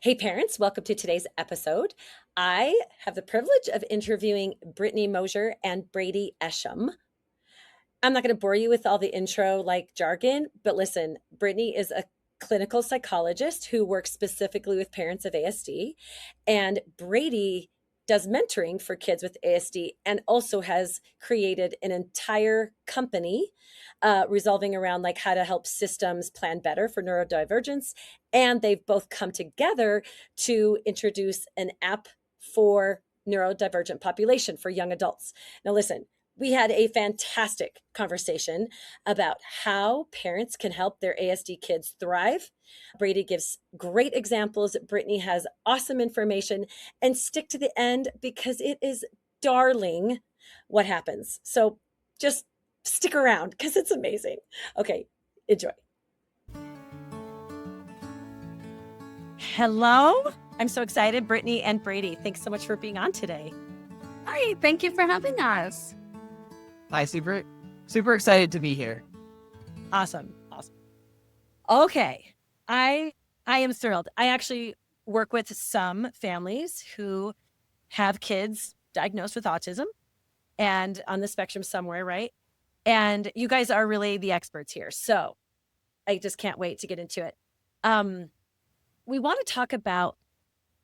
Hey, parents, welcome to today's episode. I have the privilege of interviewing Brittany Moser and Brady Esham. I'm not going to bore you with all the intro like jargon, but listen, Brittany is a clinical psychologist who works specifically with parents of ASD, and Brady does mentoring for kids with ASD and also has created an entire company resolving around like how to help systems plan better for neurodivergence. And they've both come together to introduce an app for neurodivergent population for young adults. Now, listen, we had a fantastic conversation about how parents can help their ASD kids thrive. Brady gives great examples. Brittany has awesome information, and stick to the end because it is darling what happens. So just stick around because it's amazing. Okay, enjoy. Hello. I'm so excited, Brittany and Brady. Thanks so much for being on today. Hi, thank you for having us. Hi, super excited to be here. Awesome. Okay. I am thrilled. I actually work with some families who have kids diagnosed with autism and on the spectrum somewhere, right? And you guys are really the experts here. So I just can't wait to get into it. We want to talk about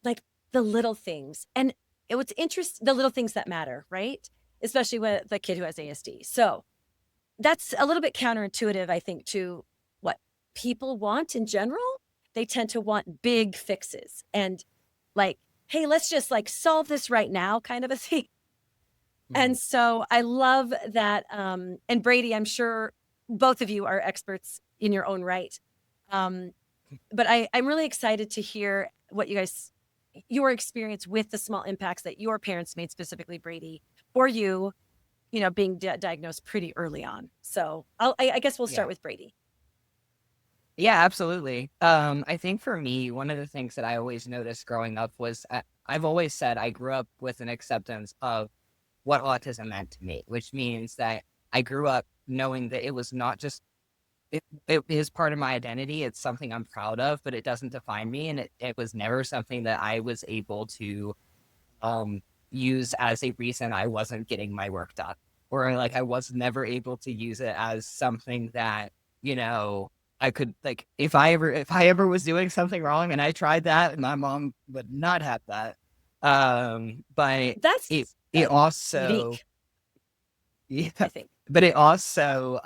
like the little things and what's interesting, the little things that matter, right? Especially with the kid who has ASD. So that's a little bit counterintuitive, I think, to what people want in general. They tend to want big fixes and like, hey, let's just like solve this right now kind of a thing. And so I love that. And Brady, I'm sure both of you are experts in your own right. But I'm really excited to hear what your experience with the small impacts that your parents made, specifically Brady, for you, being diagnosed pretty early on. So I guess we'll start Yeah. with Brady. Yeah, absolutely. I think for me, one of the things that I always noticed growing up was I've always said I grew up with an acceptance of what autism meant to me, which means that I grew up knowing that it was not just, it is part of my identity. It's something I'm proud of, but it doesn't define me. And it was never something that I was able to um, use as a reason I wasn't getting my work done. Or like I was never able to use it as something that, you know, I could like if I ever was doing something wrong and I tried that, my mom would not have that. But it That's it also unique, yeah, I think. but it also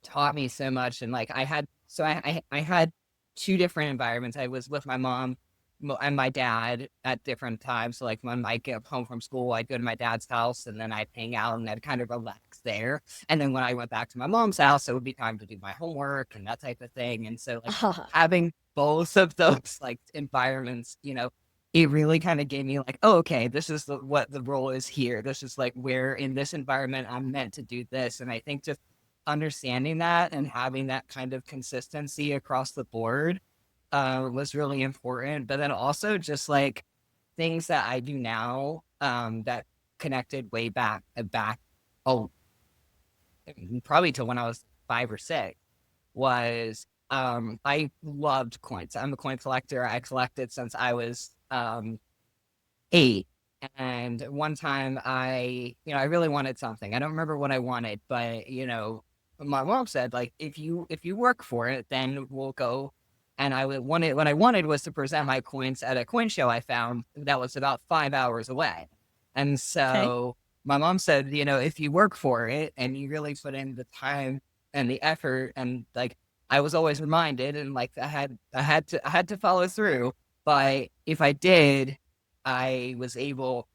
taught me so much. And like I had two different environments. I was with my mom and my dad at different times. So like when I get home from school, I'd go to my dad's house and then I'd hang out and I'd kind of relax there. And then when I went back to my mom's house, it would be time to do my homework and that type of thing. And so like having both of those like environments, it really kind of gave me like, oh, okay, this is what the role is here. This is like where in this environment I'm meant to do this. And I think just understanding that and having that kind of consistency across the board was really important. But then also just like things that I do now that connected way back, oh, probably to when I was 5 or 6, was I loved coins. I'm a coin collector. I collected since I was 8. And one time I really wanted something. I don't remember what I wanted, but my mom said like if you work for it, then we'll go. And what I wanted was to present my coins at a coin show I found that was about 5 hours away. And Okay. so my mom said, if you work for it and you really put in the time and the effort, and like I was always reminded, and like I had to follow through. But if I did, I was able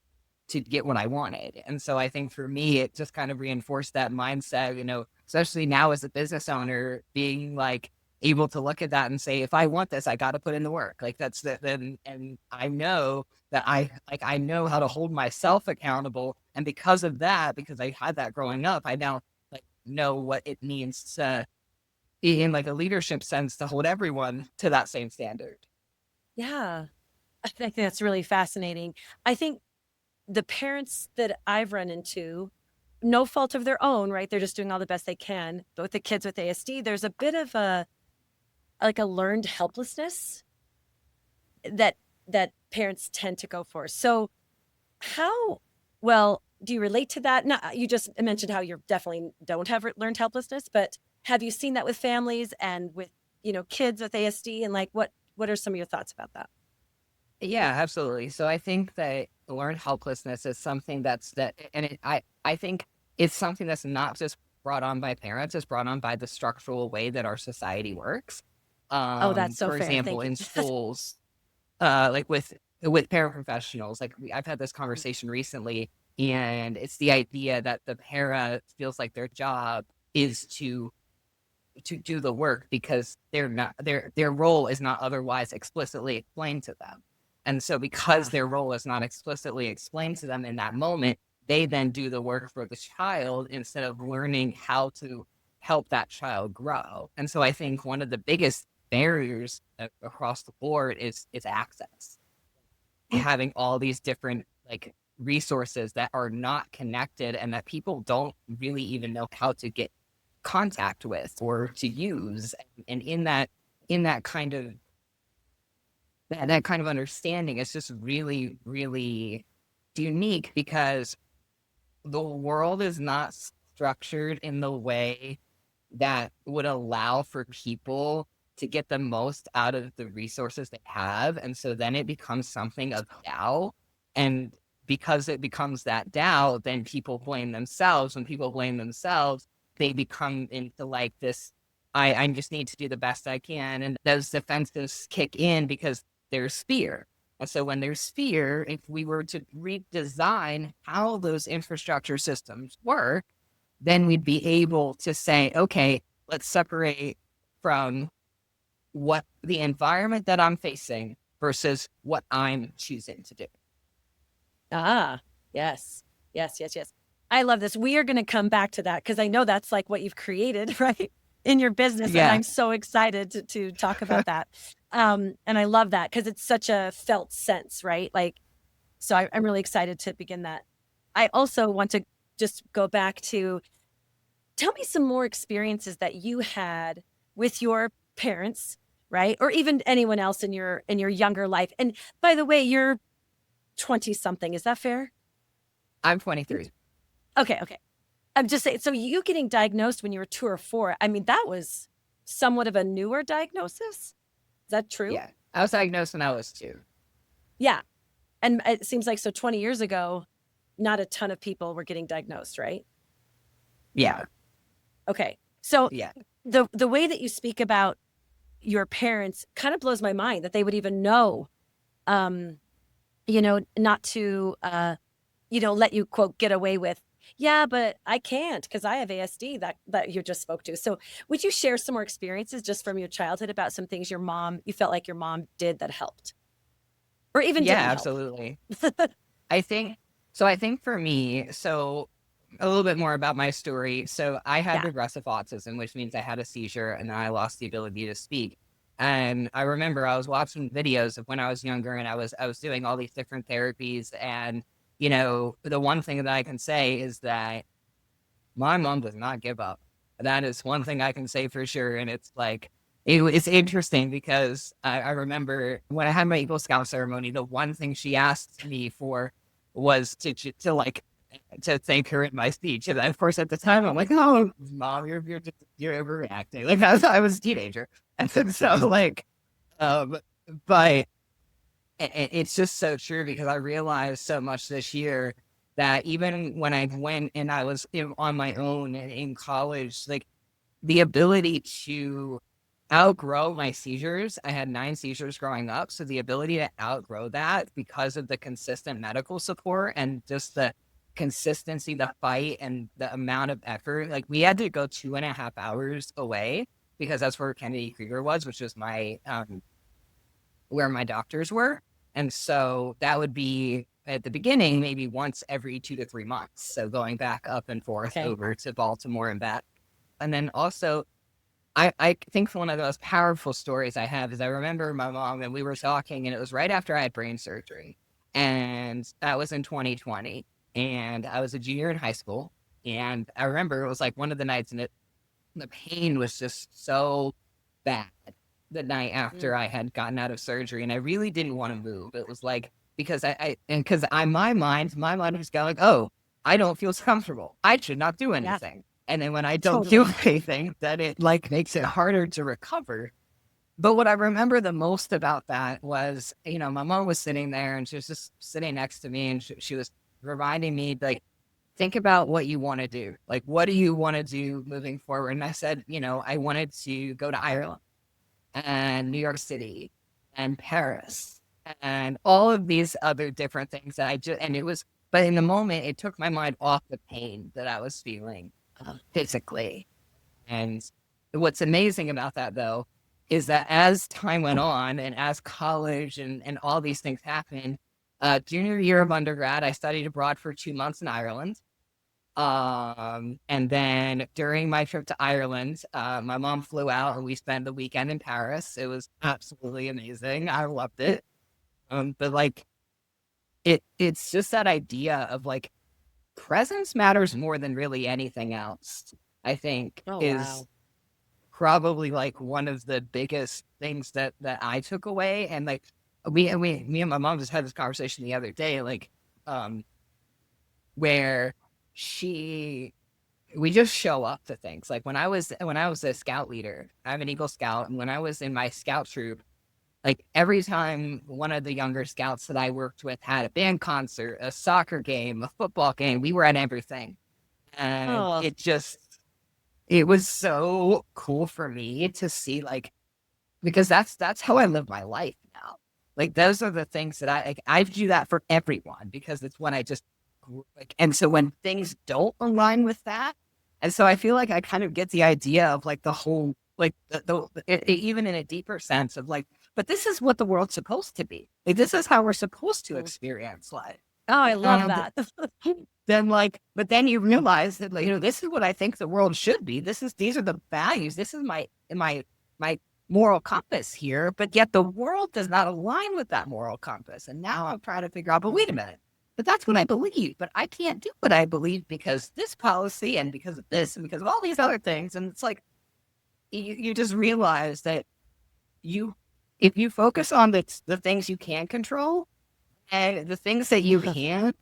to get what I wanted. And so I think for me, it just kind of reinforced that mindset, especially now as a business owner, being like able to look at that and say, if I want this, I got to put in the work. Like that's and I know that I know how to hold myself accountable. And because of that, because I had that growing up, I now like know what it means to, in like a leadership sense, to hold everyone to that same standard. Yeah. I think that's really fascinating. I think the parents that I've run into, no fault of their own, right? They're just doing all the best they can. But with the kids with ASD, there's a bit of a learned helplessness that parents tend to go for. So how well do you relate to that? No, you just mentioned how you definitely don't have learned helplessness, but have you seen that with families and with, kids with ASD, and like what are some of your thoughts about that? Yeah, absolutely. So I think that learned helplessness is something I think it's something that's not just brought on by parents, it's brought on by the structural way that our society works. Oh, that's so For fair. example, Thank you. in schools, like with paraprofessionals, like I've had this conversation recently, and it's the idea that the para feels like their job is to do the work because they're not their role is not otherwise explicitly explained to them. And so because Ah, their role is not explicitly explained to them in that moment, they then do the work for the child instead of learning how to help that child grow. And so I think one of the biggest barriers across the board is access. Having all these different like resources that are not connected and that people don't really even know how to get contact with or to use. And in that kind of that kind of understanding, it's just really, really unique because the world is not structured in the way that would allow for people to get the most out of the resources they have. And so then it becomes something of Tao. And because it becomes that Tao, then people blame themselves. When people blame themselves, they become into like this, I just need to do the best I can. And those defenses kick in because there's fear. And so when there's fear, if we were to redesign how those infrastructure systems work, then we'd be able to say, okay, let's separate from what the environment that I'm facing versus what I'm choosing to do. ah, yes, yes, yes, yes. I love this. We are going to come back to that because I know that's like what you've created, right, in your business, and Yeah. I'm so excited to talk about that. And I love that because it's such a felt sense, right? Like, so I'm really excited to begin that. I also want to just go back to tell me some more experiences that you had with your parents, right? Or even anyone else in your younger life. And by the way, you're 20 something. Is that fair? I'm 23. Okay, okay. I'm just saying, so you getting diagnosed when you were 2 or 4, I mean, that was somewhat of a newer diagnosis. Is that true? Yeah. I was diagnosed when I was 2. Yeah. And it seems like so 20 years ago, not a ton of people were getting diagnosed, right? Yeah. Okay. So Yeah. the way that you speak about your parents kind of blows my mind that they would even know, um, not to, let you quote get away with, yeah, but I can't because I have ASD that you just spoke to. So would you share some more experiences just from your childhood about some things you felt like your mom did that helped or even Yeah, didn't help? absolutely. I think I think for me, so a little bit more about my story. So I had Yeah. regressive autism, which means I had a seizure and I lost the ability to speak. And I remember I was watching videos of when I was younger and I was doing all these different therapies. And, the one thing that I can say is that my mom does not give up. That is one thing I can say for sure. And it's like, it's interesting because I remember when I had my Eagle Scout ceremony, the one thing she asked me for was to like, to thank her in my speech. And of course, at the time, I'm like, oh, mom, you're overreacting. Like, I was a teenager. And then so, like, um, but it's just so true because I realized so much this year that even when I went and I was on my own in college, like the ability to outgrow my seizures. I had 9 seizures growing up. So the ability to outgrow that because of the consistent medical support and just the consistency, the fight, and the amount of effort. Like we had to go 2.5 hours away because that's where Kennedy Krieger was, which was my where my doctors were. And so that would be at the beginning, maybe once every 2 to 3 months. So going back up and forth Okay. over to Baltimore and back. And then also, I think one of the most powerful stories I have is I remember my mom and we were talking, and it was right after I had brain surgery. And that was in 2020. And I was a junior in high school. And I remember it was like one of the nights, and the pain was just so bad. the night after I had gotten out of surgery, and I really didn't want to move. It was like, because my mind was going, oh, I don't feel comfortable. I should not do Yeah, anything. And then when I don't do totally. anything, then it like makes it harder to recover. But what I remember the most about that was, my mom was sitting there and she was just sitting next to me, and she was reminding me, like, think about what you want to do. Like, what do you want to do moving forward? And I said, I wanted to go to Ireland and New York City and Paris and all of these other different things that but in the moment, it took my mind off the pain that I was feeling physically. And what's amazing about that, though, is that as time went on and as college and all these things happened, junior year of undergrad, I studied abroad for 2 months in Ireland. And then during my trip to Ireland, my mom flew out and we spent the weekend in Paris. It was absolutely amazing. I loved it. But like it's just that idea of like presence matters more than really anything else, I think, Oh, is wow. probably like one of the biggest things that I took away. And like me and my mom just had this conversation the other day, like where we just show up to things. Like when I was a scout leader, I'm an Eagle Scout, and when I was in my scout troop, like every time one of the younger scouts that I worked with had a band concert, a soccer game, a football game, we were at everything. And Oh, it was so cool for me to see, like, because that's how I live my life now. Like those are the things that I do that for everyone, because it's when I just like, and so when things don't align with that, and so I feel like I kind of get the idea of like the whole, like even in a deeper sense of like, but this is what the world's supposed to be. Like this is how we're supposed to experience life. oh, I love And that. then like, but then you realize that, like, this is what I think the world should be. These are the values. This is my moral compass here. But yet the world does not align with that moral compass. And now I'm trying to figure out, but wait a minute. But that's what I believe. But I can't do what I believe because this policy and because of this and because of all these other things. And it's like you just realize that if you focus on the things you can control and the things that you can't,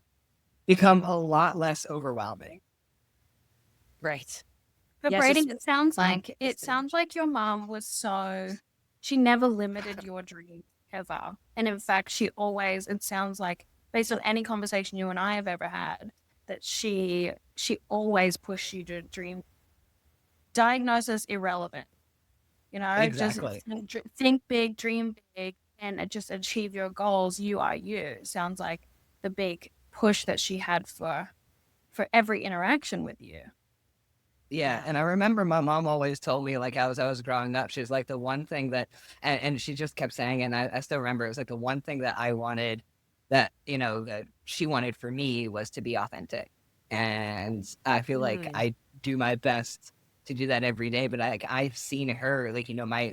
become a lot less overwhelming. Right. But Yes, Brady, it's it sounds like your mom was she never limited your dreams ever. And in fact, it sounds like, based on any conversation you and I have ever had, that she always pushed you to dream. Diagnosis irrelevant, just Exactly. think big, dream big, and just achieve your goals. You are you. It sounds like the big push that she had for every interaction with you. Yeah, and I remember my mom always told me, like, as I was growing up, she's like, the one thing that, and she just kept saying, and I still remember, it was like the one thing that I wanted, that that she wanted for me, was to be authentic. And I feel like Mm. I do my best to do that every day. But I've seen her, like,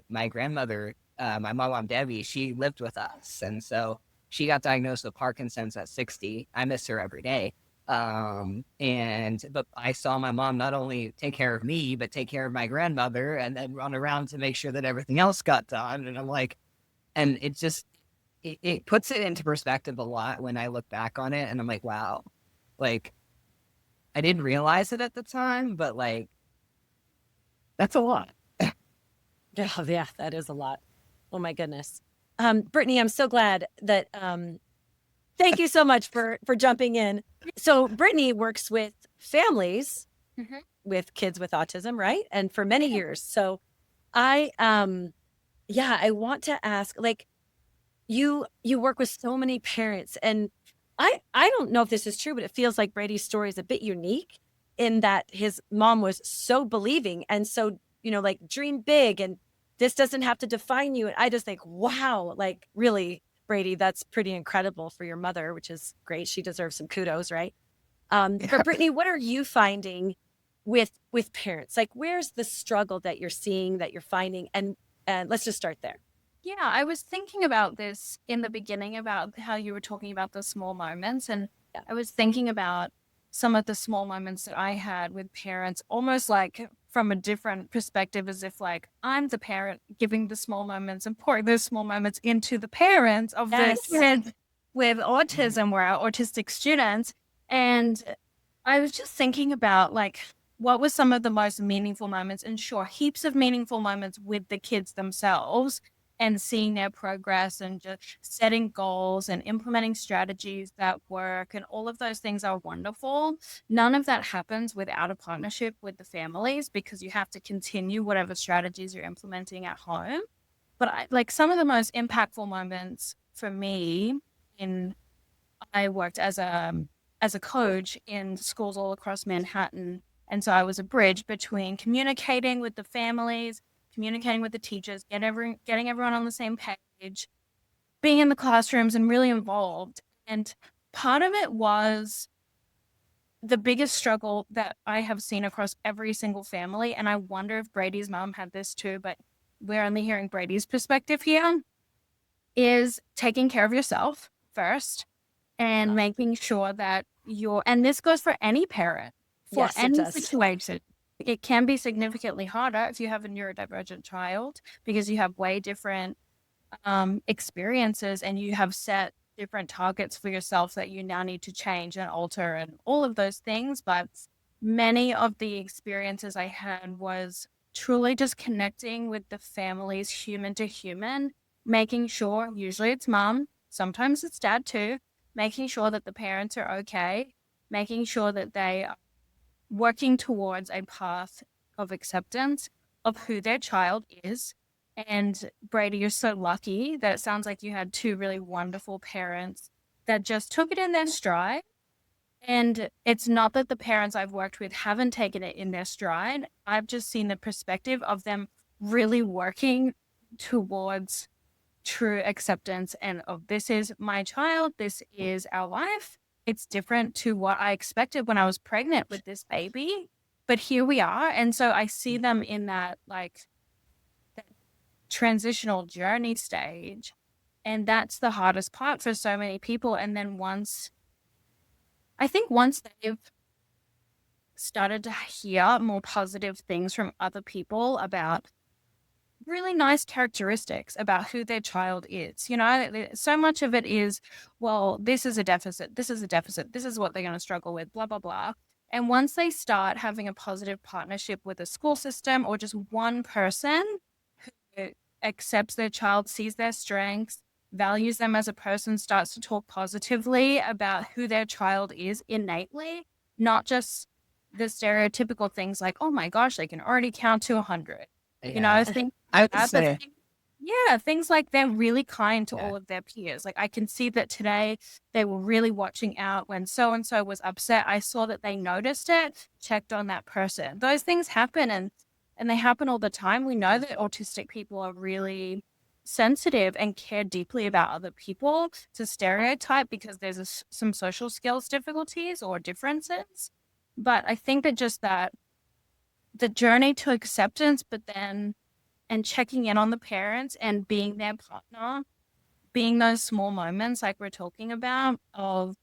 my grandmother, my mom Debbie, she lived with us, and so she got diagnosed with Parkinson's at 60. I miss her every day. But I saw my mom not only take care of me, but take care of my grandmother, and then run around to make sure that everything else got done. And I'm like, and it just, it puts it into perspective a lot when I look back on it. And I'm like, wow, like I didn't realize it at the time, but like, that's a lot. Oh, yeah, that is a lot. Oh my goodness. Brittany, I'm so glad that thank you so much for jumping in. So Brittany works with families Mhm. with kids with autism, right? And for many years. So I I want to ask, like, you work with so many parents, and I don't know if this is true, but it feels like Brady's story is a bit unique in that his mom was so believing and so, like, dream big, and this doesn't have to define you. And I just think, wow, like, really, Brady, that's pretty incredible for your mother, which is great. She deserves some kudos, right? But Brittany, what are you finding with parents? Like, where's the struggle that you're seeing, that you're finding? And let's just start there. Yeah, I was thinking about this in the beginning about how you were talking about the small moments. And Yeah. I was thinking about some of the small moments that I had with parents, almost like from a different perspective, as if like I'm the parent giving the small moments and pouring those small moments into the parents of Yes. the kids with autism or our autistic students. And I was just thinking about like, what were some of the most meaningful moments? And sure, heaps of meaningful moments with the kids themselves and seeing their progress and just setting goals and implementing strategies that work, and all of those things are wonderful. None of that happens without a partnership with the families, because you have to continue whatever strategies you're implementing at home. But like some of the most impactful moments for me in I worked as a coach in schools all across Manhattan. And so I was a bridge between communicating with the families, communicating with the teachers, getting everyone on the same page, being in the classrooms and really involved. And part of it was the biggest struggle that I have seen across every single family. And I wonder if Brady's mom had this too, but we're only hearing Brady's perspective here, is taking care of yourself first and making sure that and this goes for any parent, for Yes, it any does. situation. It can be significantly harder if you have a neurodivergent child, because you have way different experiences and you have set different targets for yourself that you now need to change and alter and all of those things. But many of the experiences I had was truly just connecting with the families, human to human, making sure, usually it's mom, sometimes it's dad too, making sure that the parents are okay, making sure that they are working towards a path of acceptance of who their child is. And Brady, you're so lucky that it sounds like you had two really wonderful parents that just took it in their stride. And it's not that the parents I've worked with haven't taken it in their stride. I've just seen the perspective of them really working towards true acceptance and of, this is my child, this is our life. It's different to what I expected when I was pregnant with this baby, but here we are. And so I see them in that like that transitional journey stage, and that's the hardest part for so many people. And then once they've started to hear more positive things from other people about really nice characteristics about who their child is. You know, so much of it is, well, this is a deficit, this is a deficit, this is what they're going to struggle with, blah, blah, blah. And once they start having a positive partnership with a school system or just one person who accepts their child, sees their strengths, values them as a person, starts to talk positively about who their child is innately, not just the stereotypical things like, oh my gosh, they can already count to 100. You know, I think I would say, things like they're really kind to Yeah. all of their peers. Like I can see that today they were really watching out when so-and-so was upset. I saw that they noticed it, checked on that person. Those things happen, and they happen all the time. We know that autistic people are really sensitive and care deeply about other people to stereotype because there's some social skills difficulties or differences. But I think that just that the journey to acceptance, but then and checking in on the parents and being their partner, being those small moments like we're talking about of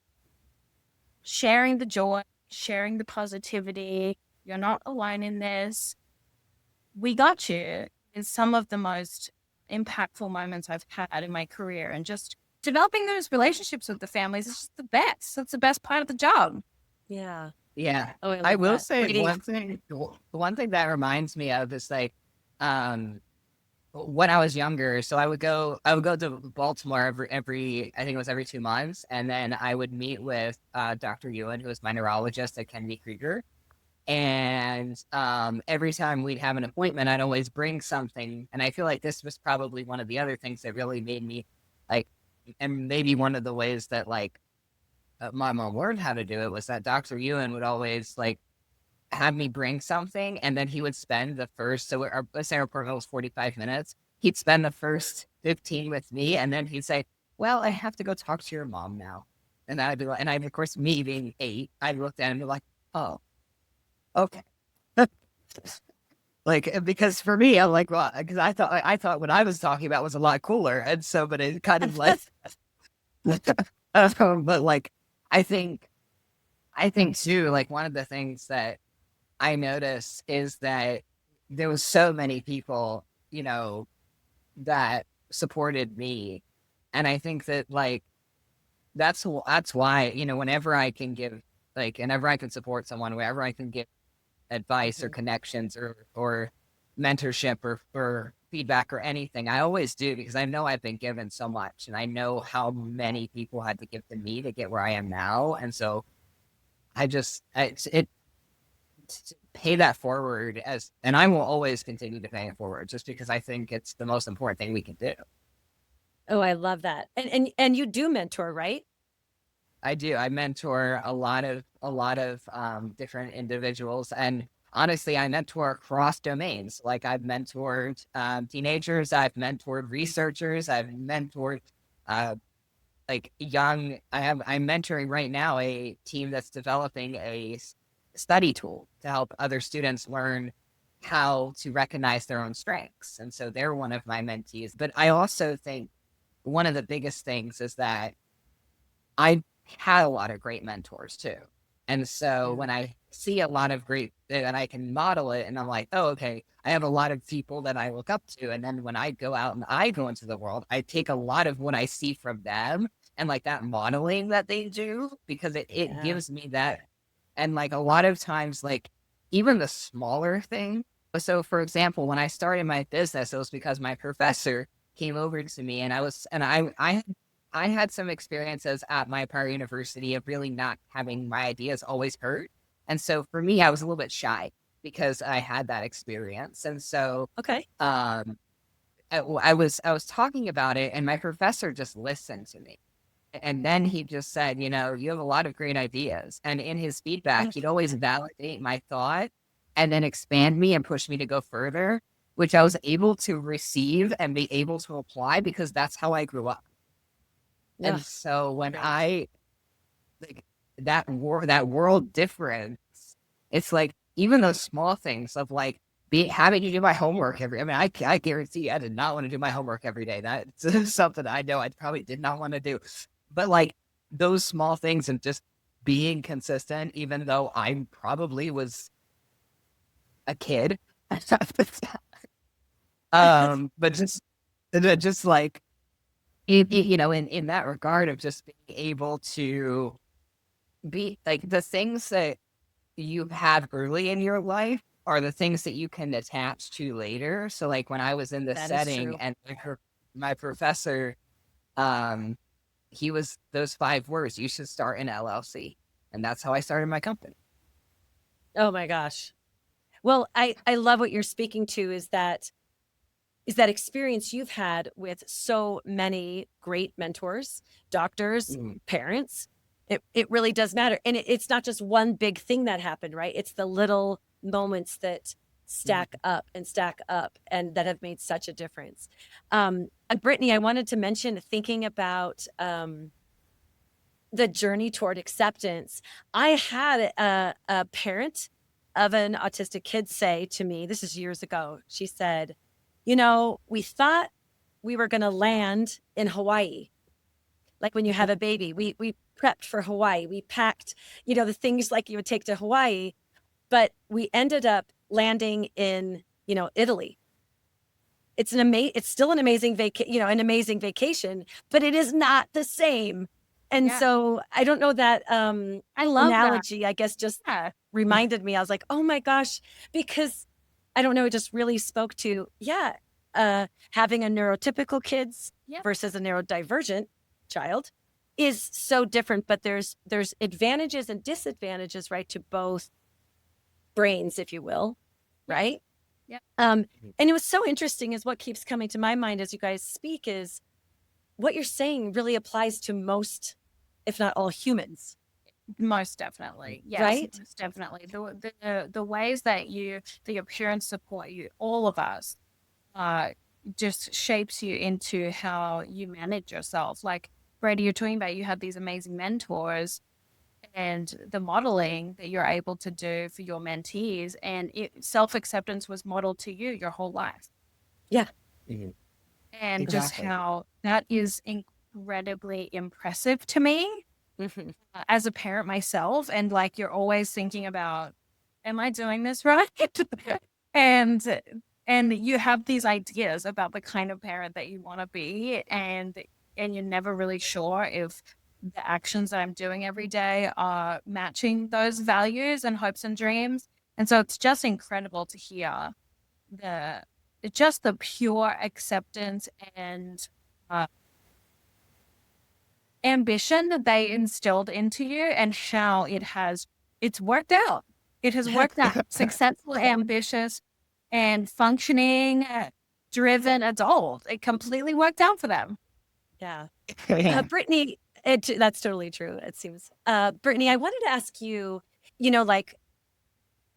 sharing the joy, sharing the positivity. You're not alone in this. We got you is some of the most impactful moments I've had in my career. And just developing those relationships with the families is just the best. That's the best part of the job. Yeah. yeah. Oh, I love will that. say Brady. one thing that reminds me of is like, when I was younger, so I would go to Baltimore every I think it was every 2 months, and then I would meet with Dr. Ewan, who was my neurologist at Kennedy Krieger. And every time we'd have an appointment, I'd always bring something. And I feel like this was probably one of the other things that really made me like, and maybe one of the ways that like my mom learned how to do it was that Dr. Ewan would always like have me bring something, and then he would spend the first, so let's say our appointment was 45 minutes. He'd spend the first 15 with me, and then he'd say, well, I have to go talk to your mom now. And I'd be like, and I, of course, me being 8, I looked at him and be like, oh, okay. Like, because for me, I'm like, well, because I thought what I was talking about was a lot cooler. And so, but it kind of like, but like, I think too, like one of the things that I noticed is that there was so many people, that supported me. And I think that like that's why, whenever I can give whenever I can support someone, wherever I can give advice or connections or mentorship or feedback or anything, I always do, because I know I've been given so much and I know how many people had to give to me to get where I am now. And so it pay that forward and I will always continue to pay it forward just because I think it's the most important thing we can do. Oh, I love that. And you do mentor, right? I do. I mentor a lot of different individuals, and honestly, I mentor across domains. Like I've mentored teenagers, I've mentored researchers, I've mentored young. I'm mentoring right now a team that's developing a study tool to help other students learn how to recognize their own strengths, and so they're one of my mentees. But I also think one of the biggest things is that I had a lot of great mentors too. And so when I see a lot of great, and I can model it, and I'm like, oh, okay, I have a lot of people that I look up to. And then when I go out and I go into the world, I take a lot of what I see from them and like that modeling that they do, because it gives me that. And like a lot of times, like even the smaller thing. So for example, when I started my business, it was because my professor came over to me and I had some experiences at my prior university of really not having my ideas always heard. And so for me, I was a little bit shy because I had that experience. And so Okay. I was talking about it and my professor just listened to me. And then he just said, you have a lot of great ideas. And in his feedback, he'd always validate my thought and then expand me and push me to go further, which I was able to receive and be able to apply because that's how I grew up. And so when I like that world difference, it's like even those small things of like having to do my homework I guarantee I did not want to do my homework every day. That's something I know I probably did not want to do. But like those small things and just being consistent, even though I probably was a kid. But just like in that regard of just being able to be like the things that you have early in your life are the things that you can attach to later. So like when I was in this setting and my professor, he was those 5 words, you should start an LLC. And that's how I started my company. Oh my gosh. Well, I love what you're speaking to is that experience you've had with so many great mentors, doctors, parents. It really does matter. And it's not just one big thing that happened, right? It's the little moments that stack up and that have made such a difference. Brittany, I wanted to mention thinking about the journey toward acceptance. I had a parent of an autistic kid say to me, this is years ago, she said, we thought we were going to land in Hawaii. Like when you have a baby, we prepped for Hawaii. We packed, the things like you would take to Hawaii, but we ended up landing in, Italy. It's still an amazing vacation, but it is not the same. And so I don't know that I love analogy, that. I guess just reminded me. I was like, oh my gosh, because I don't know, it just really spoke to, having a neurotypical kids versus a neurodivergent child is so different, but there's advantages and disadvantages, right, to both brains, if you will, right? Yeah. And it was so interesting is what keeps coming to my mind as you guys speak is what you're saying really applies to most, if not all humans. Most definitely. Yes, right? Most definitely. The ways that your parents support you, all of us, just shapes you into how you manage yourself. Like Brady, you're talking about you had these amazing mentors and the modeling that you're able to do for your mentees, and self-acceptance was modeled to you your whole life. Yeah. Mm-hmm. And just how that is incredibly impressive to me as a parent myself. And like, you're always thinking about am I doing this right? and and you have these ideas about the kind of parent that you want to be, and you're never really sure if the actions that I'm doing every day are matching those values and hopes and dreams. And so it's just incredible to hear the just the pure acceptance and ambition that they instilled into you, and how it's worked out. It has worked out. Successful, ambitious, and functioning, driven adult. It completely worked out for them. Yeah. Yeah. Brittany, that's totally true, it seems. Brittany, I wanted to ask you, like,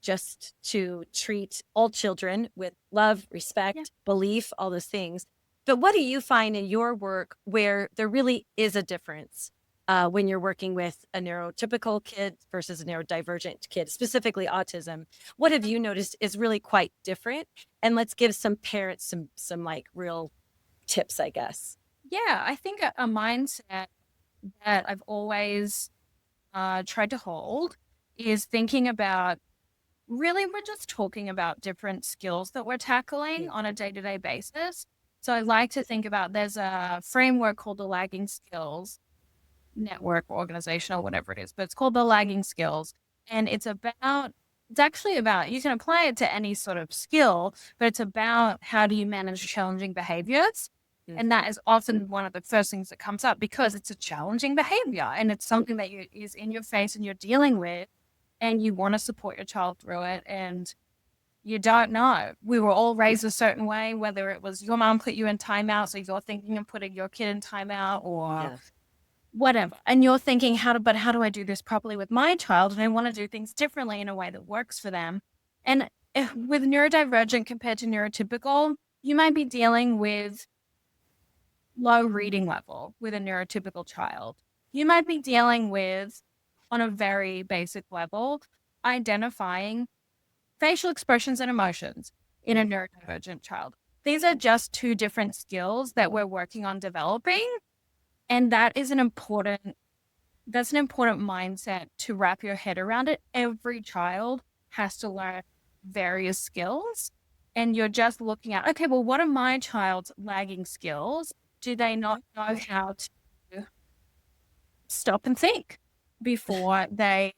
just to treat all children with love, respect, belief, all those things. But what do you find in your work where there really is a difference when you're working with a neurotypical kid versus a neurodivergent kid, specifically autism? What have you noticed is really quite different? And let's give some parents some like real tips, I guess. Yeah, I think a mindset that I've always tried to hold is thinking about, really, we're just talking about different skills that we're tackling on a day-to-day basis. So I like to think about, there's a framework called the Lagging Skills Network, organization, or whatever it is, but it's called the Lagging Skills. And it's actually about, you can apply it to any sort of skill, but it's about how do you manage challenging behaviors. And that is often one of the first things that comes up, because it's a challenging behavior and it's something that is in your face and you're dealing with, and you want to support your child through it, and you don't know. We were all raised a certain way, whether it was your mom put you in timeout, so you're thinking of putting your kid in timeout, or whatever. And you're thinking, how do I do this properly with my child? And I want to do things differently in a way that works for them. And with neurodivergent compared to neurotypical, you might be dealing with low reading level with a neurotypical child. You might be dealing with, on a very basic level, identifying facial expressions and emotions in a neurodivergent child. These are just two different skills that we're working on developing. And that's an important mindset to wrap your head around it. Every child has to learn various skills. And you're just looking at, okay, well, what are my child's lagging skills? Do they not know how to stop and think before they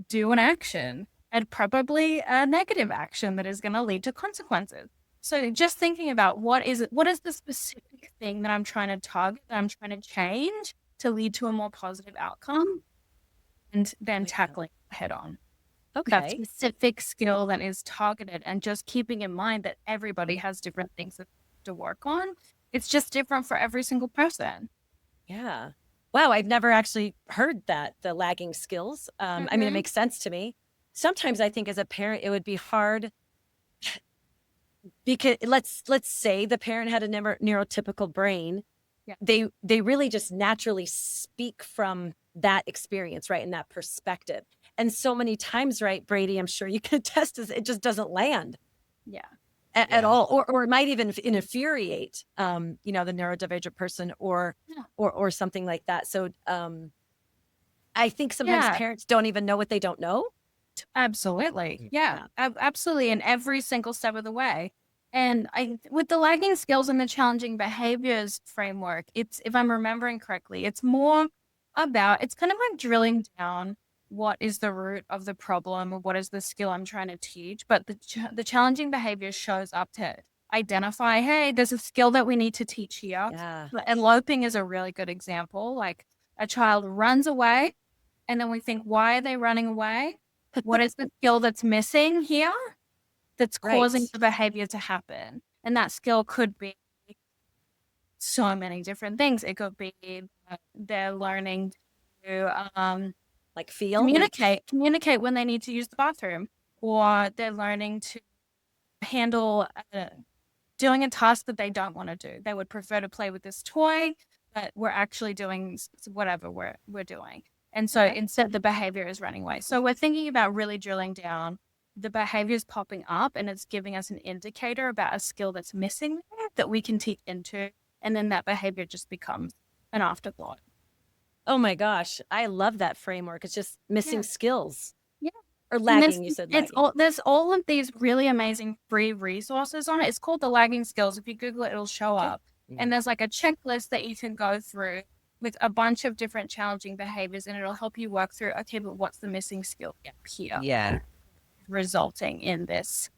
do an action, and probably a negative action that is going to lead to consequences? So just thinking about, what is the specific thing that I'm trying to target, that I'm trying to change to lead to a more positive outcome, and then tackling head on. That specific skill that is targeted, and just keeping in mind that everybody has different things to work on. It's just different for every single person. Yeah. Wow, I've never actually heard that, the lagging skills. I mean, it makes sense to me. Sometimes I think as a parent, it would be hard because let's say the parent had a neurotypical brain. They really just naturally speak from that experience, right? And that perspective. And so many times, right, Brady, I'm sure you can attest, is it just doesn't land. At all, or it might even infuriate, the neurodivergent person, or something like that. So, I think sometimes parents don't even know what they don't know. Absolutely, absolutely, in every single step of the way. And with the lagging skills and the challenging behaviors framework, it's, if I'm remembering correctly, it's more about, it's kind of like drilling down what is the root of the problem, or what is the skill I'm trying to teach. But the challenging behavior shows up to identify, hey, there's a skill that we need to teach here. And eloping is a really good example. Like, a child runs away, and then we think, why are they running away? What is the skill that's missing here that's causing the behavior to happen? And that skill could be so many different things. It could be they're learning to like feel, communicate when they need to use the bathroom, or they're learning to handle doing a task that they don't want to do. They would prefer to play with this toy, but we're actually doing whatever we're doing. And so instead, the behavior is running away. So we're thinking about really drilling down. The behavior is popping up, and it's giving us an indicator about a skill that's missing there that we can teach into. And then that behavior just becomes an afterthought. Oh my gosh, I love that framework. It's just missing skills. Or And lagging, you said lagging. there's all of these really amazing free resources on it. It's called the Lagging Skills. If you Google it, it'll show up. And there's like a checklist that you can go through with a bunch of different challenging behaviors, and it'll help you work through, okay, but what's the missing skill gap here? Yeah. Resulting in this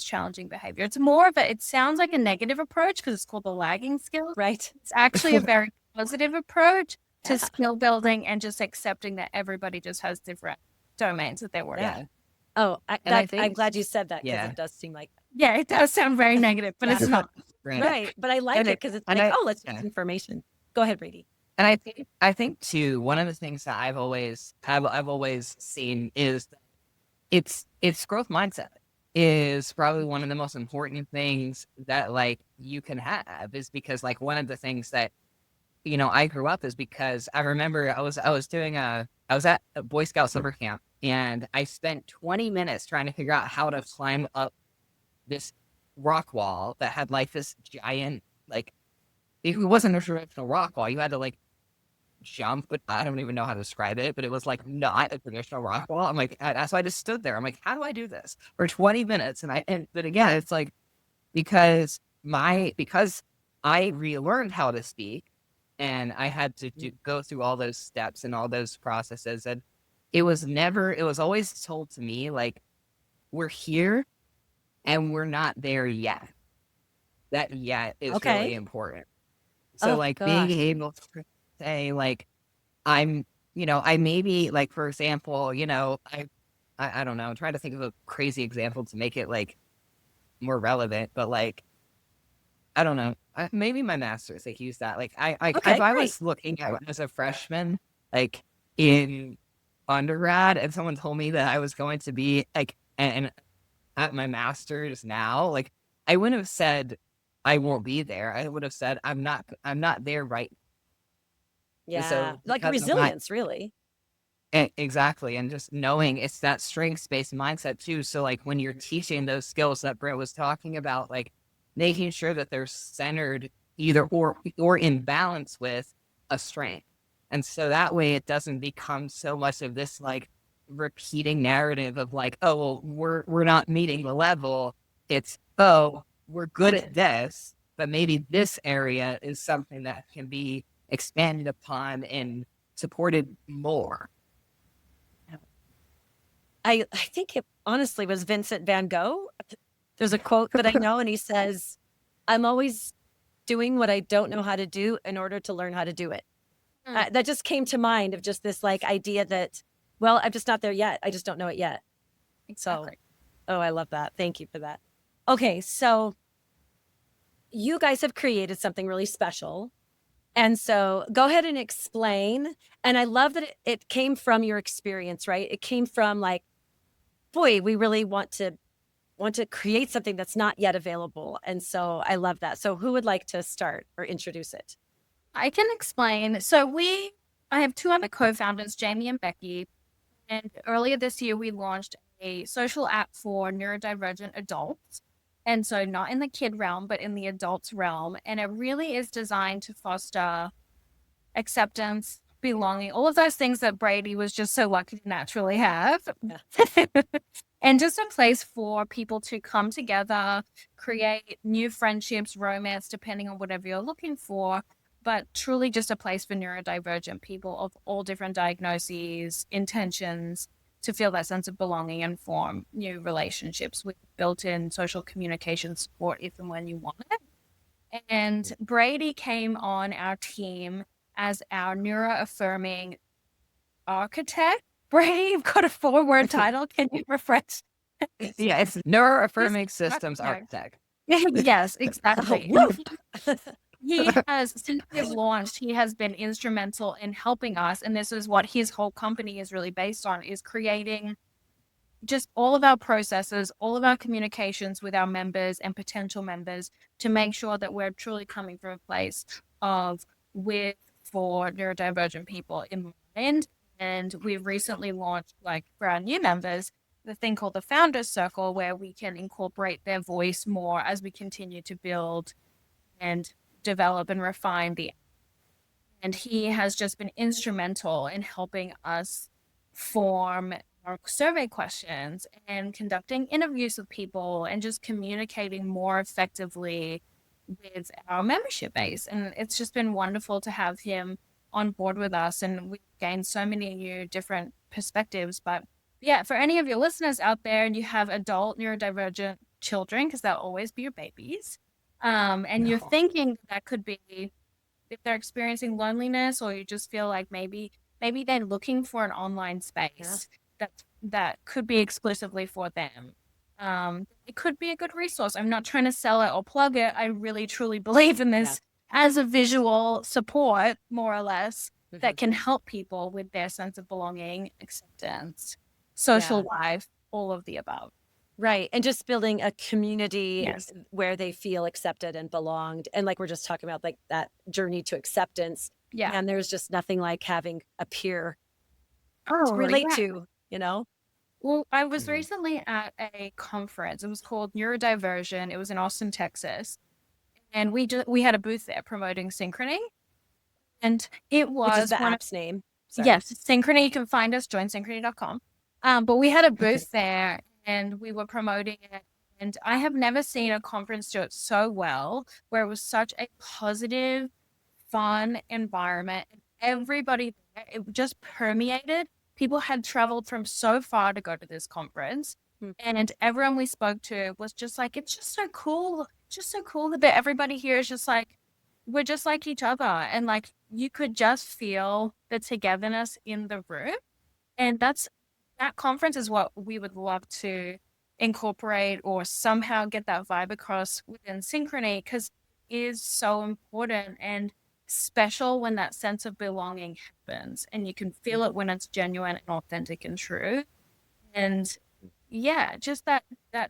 challenging behavior. It's more of it sounds like a negative approach because it's called the lagging skills. Right. It's actually a very positive approach to Yeah. skill building and just accepting that everybody just has different domains that they're working on. Yeah. Oh, And I I'm think- glad you said that because Yeah. it does seem like Yeah, it does sound very negative, but it's not. right. But I like And it it- because it's and like, I- oh, let's yeah. get information. Go ahead, Brady. And I think too, one of the things that I've always seen is that it's growth mindset is probably one of the most important things that like you can have, is because like one of the things that, you know, I grew up is because I remember I was at a Boy Scout summer camp, and I spent 20 minutes trying to figure out how to climb up this rock wall that had like this giant, like, it wasn't a traditional rock wall. You had to like jump, but I don't even know how to describe it, but it was like not a traditional rock wall. I'm like, so I just stood there. I'm like, how do I do this for 20 minutes? But again, it's like, because I relearned how to speak, and I had to go through all those steps and all those processes. And it was always told to me, like, we're here and we're not there yet. That yet is really important. So Oh, like gosh. being able to say like, I maybe like, for example, you know, I don't know, I'm trying to think of a crazy example to make it like more relevant, but like, I don't know, maybe my master's, like, use that. Like if I was looking at as a freshman, like in undergrad, and someone told me that I was going to be like, and at my master's now, like, I wouldn't have said I won't be there. I would have said I'm not there right. Yeah. So like because of my- resilience, really. Exactly. And just knowing it's that strengths-based mindset too. So like when you're teaching those skills that Britt was talking about, like making sure that they're centered either or in balance with a strength. And so that way it doesn't become so much of this like repeating narrative of like, oh, well, we're not meeting the level. It's, oh, we're good at this, but maybe this area is something that can be expanded upon and supported more. I think it honestly was Vincent van Gogh. There's a quote that I know, and he says, I'm always doing what I don't know how to do in order to learn how to do it. That just came to mind, of just this like idea that, well, I'm just not there yet. I just don't know it yet. Exactly. So, oh, I love that. Thank you for that. Okay, so you guys have created something really special. And so go ahead and explain. And I love that it came from your experience, right? It came from like, boy, we really want to create something that's not yet available. And so I love that. So who would like to start or introduce it? I can explain. So I have two other co-founders, Jamie and Becky, and earlier this year we launched a social app for neurodivergent adults. And so not in the kid realm, but in the adults realm. And it really is designed to foster acceptance, belonging, all of those things that Brady was just so lucky to naturally have. Yeah. And just a place for people to come together, create new friendships, romance, depending on whatever you're looking for, but truly just a place for neurodivergent people of all different diagnoses, intentions, to feel that sense of belonging and form new relationships with built-in social communication support if and when you want it. And Brady came on our team as our neuro-affirming architect. Brady, you've got a 4-word title. Can you refresh? Yeah, it's neuro-affirming systems architect. Yes, exactly. Oh, He has, since we've launched, he has been instrumental in helping us, and this is what his whole company is really based on, is creating just all of our processes, all of our communications with our members and potential members to make sure that we're truly coming from a place of with for neurodivergent people in mind. And we've recently launched, like for our new members, the thing called the Founders Circle, where we can incorporate their voice more as we continue to build and develop and refine the. And he has just been instrumental in helping us form survey questions and conducting interviews with people and just communicating more effectively with our membership base. And it's just been wonderful to have him on board with us, and we've gained so many new different perspectives. But yeah, for any of your listeners out there and you have adult neurodivergent children, because they'll always be your babies, and you're thinking that could be if they're experiencing loneliness, or you just feel like maybe they're looking for an online space that could be exclusively for them. It could be a good resource. I'm not trying to sell it or plug it. I really truly believe in this as a visual support, more or less, that can help people with their sense of belonging, acceptance, social life, all of the above. Right. And just building a community where they feel accepted and belonged. And like we're just talking about, like that journey to acceptance. Yeah. And there's just nothing like having a peer to relate to, you know? Well, I was recently at a conference. It was called Neurodiversion. It was in Austin, Texas. And we had a booth there promoting Synchrony. And it was Which is the app's name. Sorry. Yes, Synchrony. You can find us, joinsynchrony.com. But we had a booth there and we were promoting it. And I have never seen a conference do it so well, where it was such a positive, fun environment. Everybody there, it just permeated. People had traveled from so far to go to this conference. And everyone we spoke to was just like, it's just so cool. Just so cool that everybody here is just like, we're just like each other. And like, you could just feel the togetherness in the room. And that conference is what we would love to incorporate or somehow get that vibe across within Synchrony, because it is so important and special when that sense of belonging happens, and you can feel it when it's genuine and authentic and true. And yeah, just that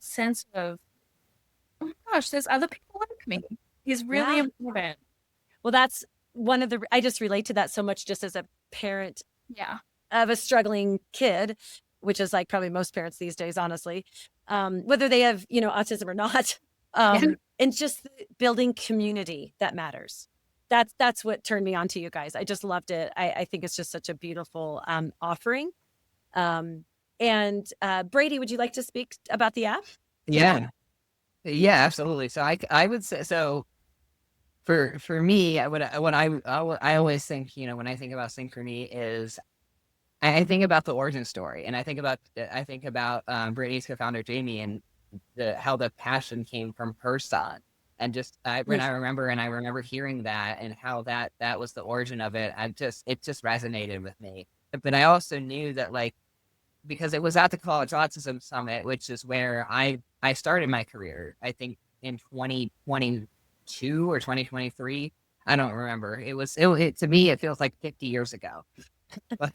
sense of, oh my gosh, there's other people like me is really important. Well, that's one of the, I just relate to that so much just as a parent of a struggling kid, which is like probably most parents these days, honestly, whether they have, autism or not, and just building community that matters. That's what turned me on to you guys. I just loved it. I think it's just such a beautiful offering. And Brady, would you like to speak about the app? Yeah, absolutely. So I would say, so for me, I always think, when I think about Synchrony is I think about the origin story, and I think about Brittany's co-founder Jamie, and how the passion came from her son. And just I remember hearing that and how that was the origin of it. It just resonated with me. But I also knew that, like, because it was at the College Autism Summit, which is where I started my career, I think in 2022 or 2023. I don't remember. To me, it feels like 50 years ago. But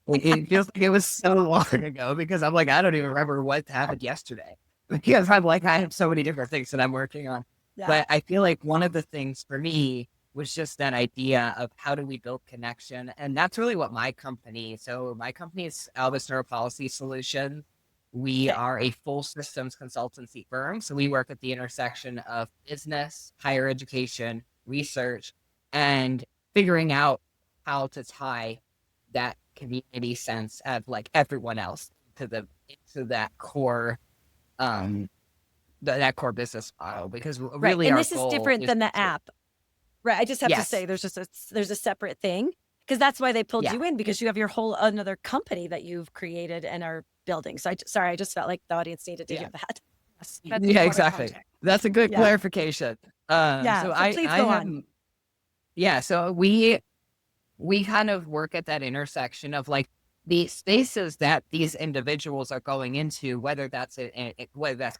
it feels like it was so long ago, because I'm like, I don't even remember what happened yesterday, because I have so many different things that I'm working on. Yeah. But I feel like one of the things for me was just that idea of how do we build connection. And that's really what my company is Albus Neuropolicy Solutions. We are a full systems consultancy firm. So we work at the intersection of business, higher education, research, and figuring out how to tie that community sense of like everyone else to that core that core business model, because really and this is different than the app, right? I just have to say there's a separate thing, because that's why they pulled you in, because you have your whole another company that you've created and are building. So I just felt like the audience needed to hear that. Yeah, exactly. That's a good clarification. So please go on. Yeah, so we kind of work at that intersection of like the spaces that these individuals are going into, whether that's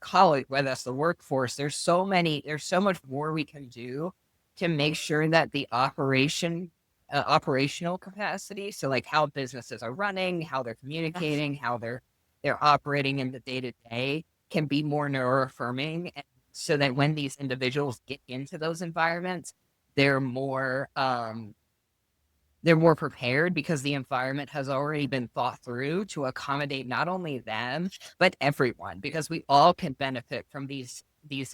college, whether that's the workforce. There's so much more we can do to make sure that the operational capacity, so like how businesses are running, how they're communicating, how they're operating in the day-to-day, can be more neuro-affirming, so that when these individuals get into those environments, they're more prepared, because the environment has already been thought through to accommodate not only them, but everyone, because we all can benefit from these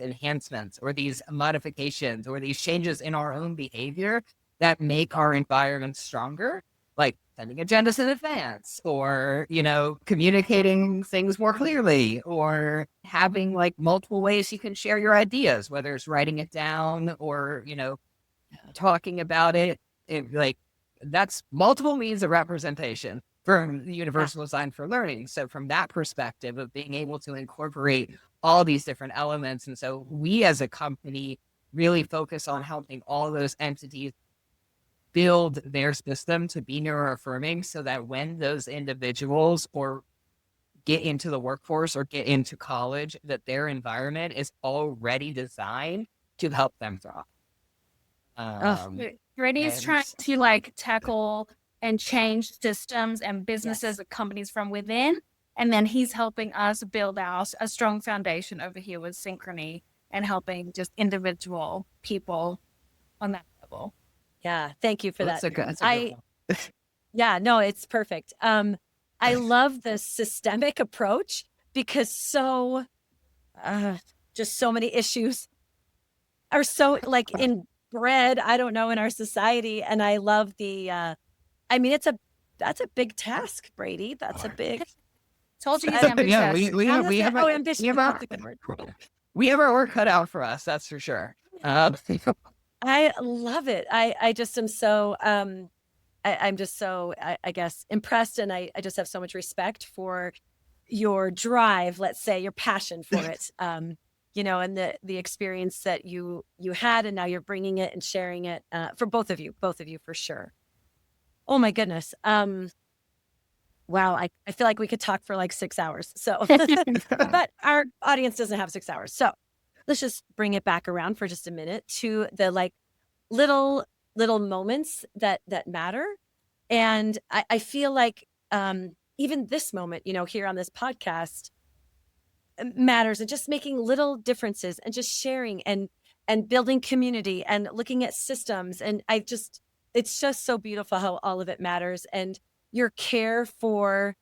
enhancements or these modifications or these changes in our own behavior that make our environment stronger. like sending agendas in advance, or, communicating things more clearly, or having like multiple ways you can share your ideas, whether it's writing it down or, talking about it. Like, that's multiple means of representation for the universal design for learning. So from that perspective of being able to incorporate all these different elements. And so we as a company really focus on helping all those entities build their system to be neuro-affirming, so that when those individuals or get into the workforce or get into college, that their environment is already designed to help them thrive. Brady's trying to like tackle and change systems and businesses and companies from within. And then he's helping us build out a strong foundation over here with Synchrony and helping just individual people on that level. Yeah, thank you for that. Yeah, no, it's perfect. I love the systemic approach, because just so many issues are so like inbred, I don't know, in our society. And I love the, that's a big task, Brady. That's a big. Told you he's ambitious. Yeah, we have ambitious. That's a good word. We have our work cut out for us, that's for sure. I love it. I just am so, I'm just so, I guess, impressed. And I just have so much respect for your drive, let's say, your passion for it, and the experience that you had, and now you're bringing it and sharing it for both of you for sure. Oh my goodness. Wow. I feel like we could talk for like 6 hours. So, but our audience doesn't have 6 hours. So let's just bring it back around for just a minute to the like little moments that matter. And I feel like even this moment, here on this podcast matters, and just making little differences and just sharing and building community and looking at systems. And it's just so beautiful how all of it matters. And your care for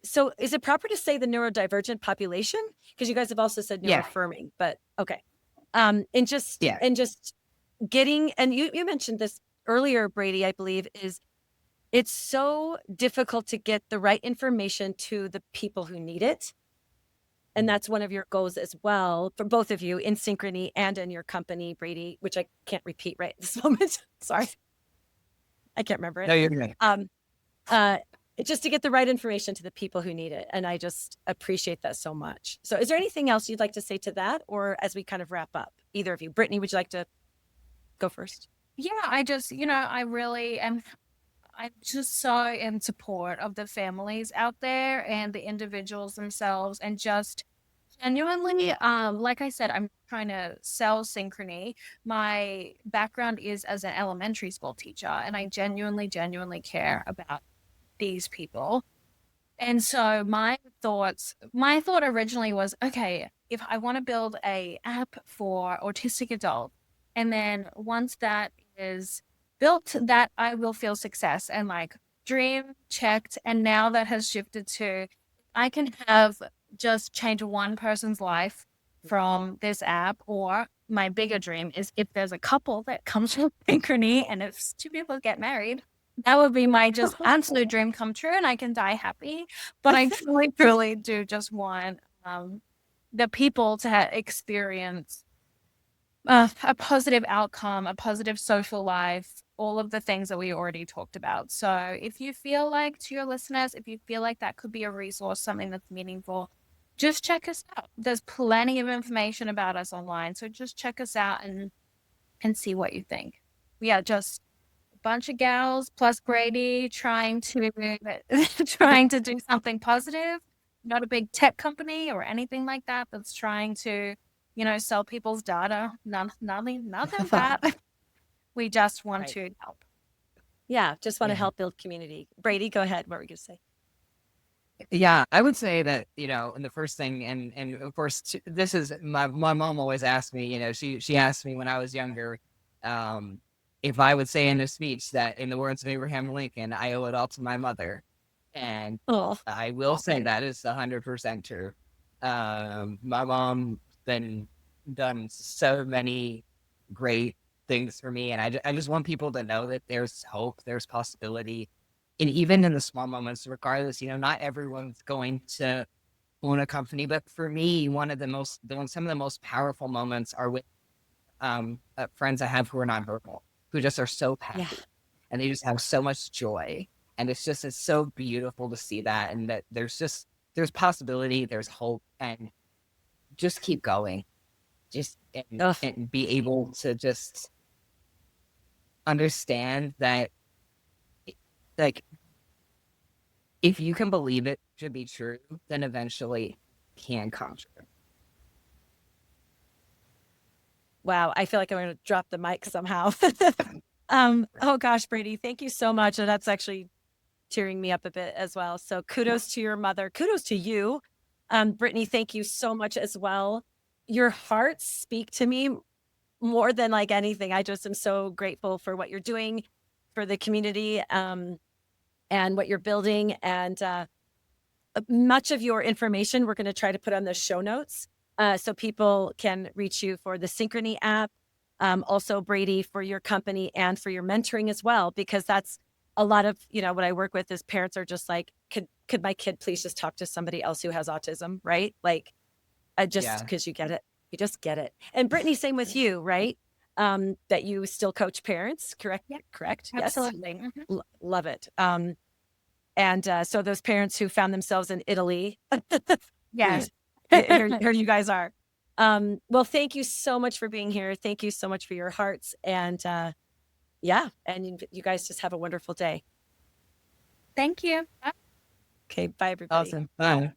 so is it proper to say the neurodivergent population? Because you guys have also said neuro-affirming, but okay. And just getting, and you mentioned this earlier, Brady, I believe, is it's so difficult to get the right information to the people who need it. And that's one of your goals as well for both of you in Synchrony and in your company, Brady, which I can't repeat right at this moment. Sorry. I can't remember it. No, you're good. Just to get the right information to the people who need it. And I just appreciate that so much. So is there anything else you'd like to say to that? Or as we kind of wrap up, either of you? Brittany, would you like to go first? Yeah, I just, I really am. I'm just so in support of the families out there and the individuals themselves, and just genuinely, like I said, I'm trying to sell Synchrony. My background is as an elementary school teacher, and I genuinely care about these people. And so my thought originally was, okay, if I want to build a app for autistic adults, and then once that is built, that I will feel success and like dream checked. And now that has shifted to, I can have just change one person's life from this app. Or my bigger dream is if there's a couple that comes from Synchrony, and if 2 people get married, that would be my just absolute dream come true, and I can die happy. But I truly do just want the people to experience a positive outcome, a positive social life, all of the things that we already talked about. So if you feel like, to your listeners, if you feel like that could be a resource, something that's meaningful, just check us out. There's plenty of information about us online. So just check us out and see what you think. Yeah, just a bunch of gals plus Brady trying to do something positive. Not a big tech company or anything like that that's trying to, sell people's data. Nothing of that. We just want to help. Yeah, just want to help build community. Brady, go ahead. What were you going to say? Yeah, I would say that, and the first thing, and of course, this is my mom always asked me, she asked me when I was younger, if I would say in a speech that, in the words of Abraham Lincoln, I owe it all to my mother. And I will say that is 100% true. My mom then done so many great things for me. And I just want people to know that there's hope, there's possibility. And even in the small moments, regardless, not everyone's going to own a company. But for me, some of the most powerful moments are with friends I have who are nonverbal, who just are so Yeah. happy and they just have so much joy. And it's so beautiful to see that, and that there's possibility, there's hope, and just keep going. Ugh. And be able to just understand that, like, if you can believe it to be true, then eventually it can come true. Wow. I feel like I'm going to drop the mic somehow. Oh gosh, Brady, thank you so much. And that's actually tearing me up a bit as well. So kudos to your mother. Kudos to you. Brittany, thank you so much as well. Your hearts speak to me more than like anything. I just am so grateful for what you're doing for the community, and what you're building. And much of your information we're going to try to put on the show notes, so people can reach you for the Synchrony app. Also, Brady, for your company and for your mentoring as well, because that's a lot of, what I work with is parents are just like, could my kid please just talk to somebody else who has autism, right? Like, just because you get it. You just get it. And Brittany, same with you, right? That you still coach parents, correct? Yep. Correct. Absolutely. Yes. Love it. And so those parents who found themselves in Italy, Yes. here you guys are. Well, thank you so much for being here. Thank you so much for your hearts. And and you guys just have a wonderful day. Thank you. Okay, bye everybody. Awesome. Bye.